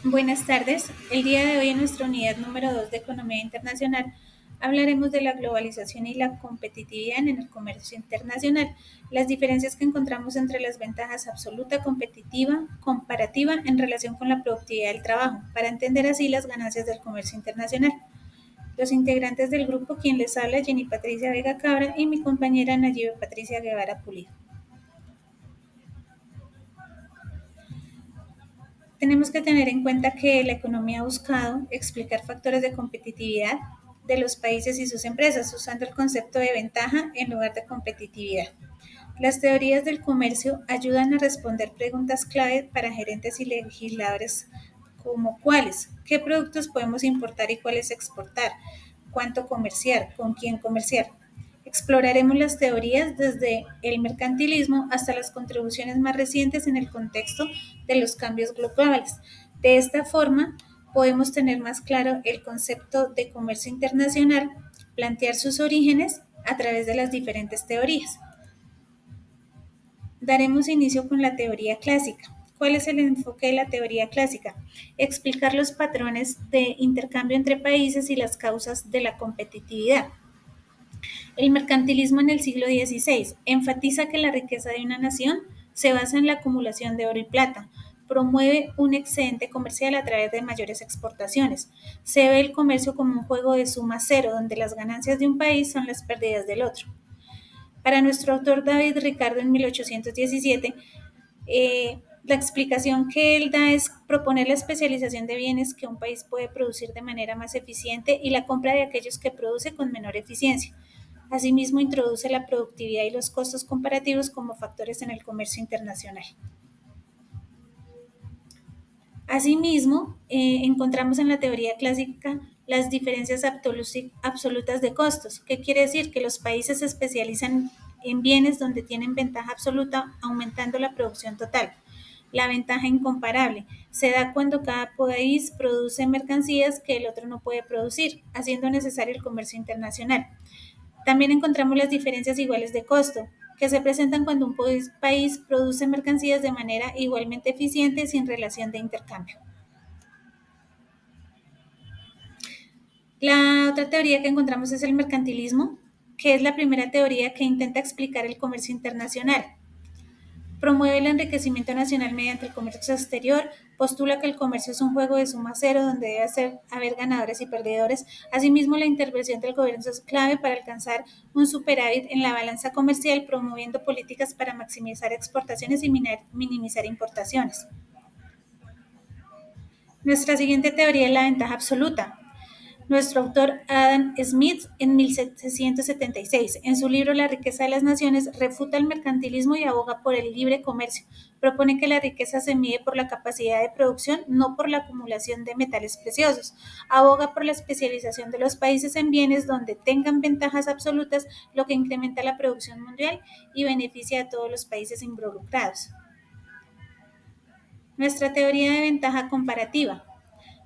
Buenas tardes. El día de hoy en nuestra unidad número 2 de Economía Internacional hablaremos de la globalización y la competitividad en el comercio internacional, las diferencias que encontramos entre las ventajas absoluta, competitiva, comparativa en relación con la productividad del trabajo, para entender así las ganancias del comercio internacional. Los integrantes del grupo, quien les habla, Jenny Patricia Vega Cabra y mi compañera Nayibe Patricia Guevara Pulido. Tenemos que tener en cuenta que la economía ha buscado explicar factores de competitividad de los países y sus empresas, usando el concepto de ventaja en lugar de competitividad. Las teorías del comercio ayudan a responder preguntas clave para gerentes y legisladores como cuáles, qué productos podemos importar y cuáles exportar, cuánto comerciar, con quién comerciar. Exploraremos las teorías desde el mercantilismo hasta las contribuciones más recientes en el contexto de los cambios globales. De esta forma, podemos tener más claro el concepto de comercio internacional, plantear sus orígenes a través de las diferentes teorías. Daremos inicio con la teoría clásica. ¿Cuál es el enfoque de la teoría clásica? Explicar los patrones de intercambio entre países y las causas de la competitividad. El mercantilismo en el siglo XVI enfatiza que la riqueza de una nación se basa en la acumulación de oro y plata, promueve un excedente comercial a través de mayores exportaciones. Se ve el comercio como un juego de suma cero, donde las ganancias de un país son las pérdidas del otro. Para nuestro autor David Ricardo en 1817, la explicación que él da es proponer la especialización de bienes que un país puede producir de manera más eficiente y la compra de aquellos que produce con menor eficiencia. Asimismo, introduce la productividad y los costos comparativos como factores en el comercio internacional. Asimismo, encontramos en la teoría clásica las diferencias absolutas de costos. ¿Qué quiere decir? Que los países se especializan en bienes donde tienen ventaja absoluta, aumentando la producción total. La ventaja incomparable se da cuando cada país produce mercancías que el otro no puede producir, haciendo necesario el comercio internacional. También encontramos las diferencias iguales de costo, que se presentan cuando un país produce mercancías de manera igualmente eficiente sin relación de intercambio. La otra teoría que encontramos es el mercantilismo, que es la primera teoría que intenta explicar el comercio internacional. Promueve el enriquecimiento nacional mediante el comercio exterior, postula que el comercio es un juego de suma cero donde debe haber ganadores y perdedores. Asimismo, la intervención del gobierno es clave para alcanzar un superávit en la balanza comercial, promoviendo políticas para maximizar exportaciones y minimizar importaciones. Nuestra siguiente teoría es la ventaja absoluta. Nuestro autor Adam Smith, en 1776, en su libro La riqueza de las naciones, refuta el mercantilismo y aboga por el libre comercio. Propone que la riqueza se mide por la capacidad de producción, no por la acumulación de metales preciosos. Aboga por la especialización de los países en bienes donde tengan ventajas absolutas, lo que incrementa la producción mundial y beneficia a todos los países involucrados. Nuestra teoría de ventaja comparativa.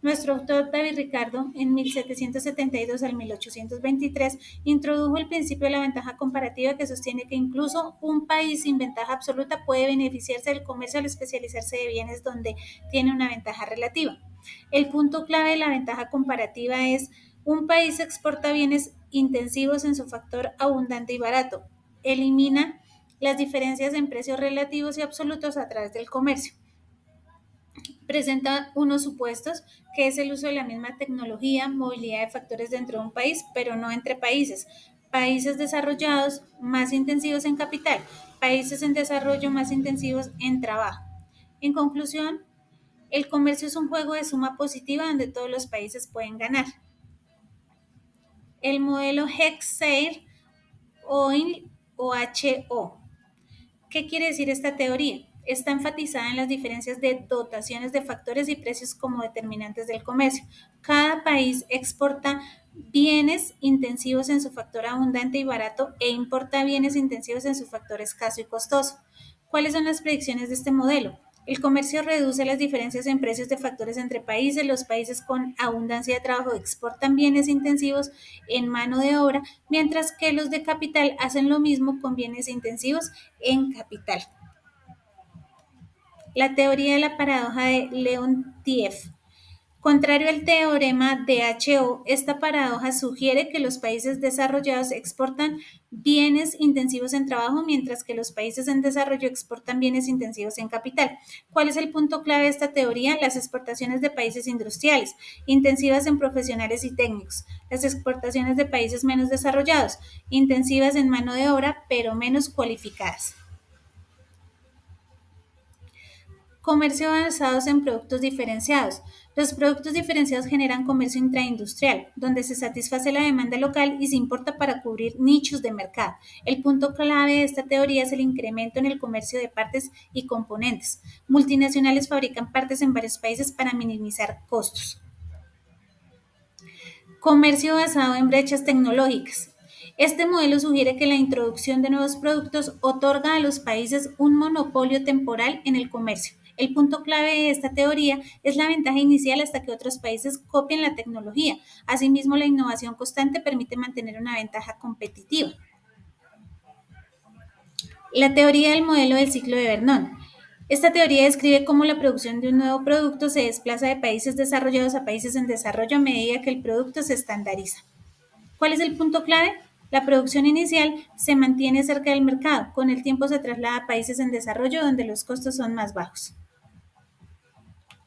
Nuestro autor David Ricardo, en 1772 al 1823, introdujo el principio de la ventaja comparativa que sostiene que incluso un país sin ventaja absoluta puede beneficiarse del comercio al especializarse de bienes donde tiene una ventaja relativa. El punto clave de la ventaja comparativa es un país exporta bienes intensivos en su factor abundante y barato. Elimina las diferencias en precios relativos y absolutos a través del comercio. Presenta unos supuestos, que es el uso de la misma tecnología, movilidad de factores dentro de un país, pero no entre países. Países desarrollados más intensivos en capital, países en desarrollo más intensivos en trabajo. En conclusión, el comercio es un juego de suma positiva donde todos los países pueden ganar. El modelo Hex-Sayre OIL o HO. ¿Qué quiere decir esta teoría? Está enfatizada en las diferencias de dotaciones de factores y precios como determinantes del comercio. Cada país exporta bienes intensivos en su factor abundante y barato e importa bienes intensivos en su factor escaso y costoso. ¿Cuáles son las predicciones de este modelo? El comercio reduce las diferencias en precios de factores entre países. Los países con abundancia de trabajo exportan bienes intensivos en mano de obra, mientras que los de capital hacen lo mismo con bienes intensivos en capital. La teoría de la paradoja de Leontief. Contrario al teorema de H.O., esta paradoja sugiere que los países desarrollados exportan bienes intensivos en trabajo, mientras que los países en desarrollo exportan bienes intensivos en capital. ¿Cuál es el punto clave de esta teoría? Las exportaciones de países industriales, intensivas en profesionales y técnicos. Las exportaciones de países menos desarrollados, intensivas en mano de obra, pero menos cualificadas. Comercio basados en productos diferenciados. Los productos diferenciados generan comercio intraindustrial, donde se satisface la demanda local y se importa para cubrir nichos de mercado. El punto clave de esta teoría es el incremento en el comercio de partes y componentes. Multinacionales fabrican partes en varios países para minimizar costos. Comercio basado en brechas tecnológicas. Este modelo sugiere que la introducción de nuevos productos otorga a los países un monopolio temporal en el comercio. El punto clave de esta teoría es la ventaja inicial hasta que otros países copien la tecnología. Asimismo, la innovación constante permite mantener una ventaja competitiva. La teoría del modelo del ciclo de Vernon. Esta teoría describe cómo la producción de un nuevo producto se desplaza de países desarrollados a países en desarrollo a medida que el producto se estandariza. ¿Cuál es el punto clave? La producción inicial se mantiene cerca del mercado, con el tiempo se traslada a países en desarrollo donde los costos son más bajos.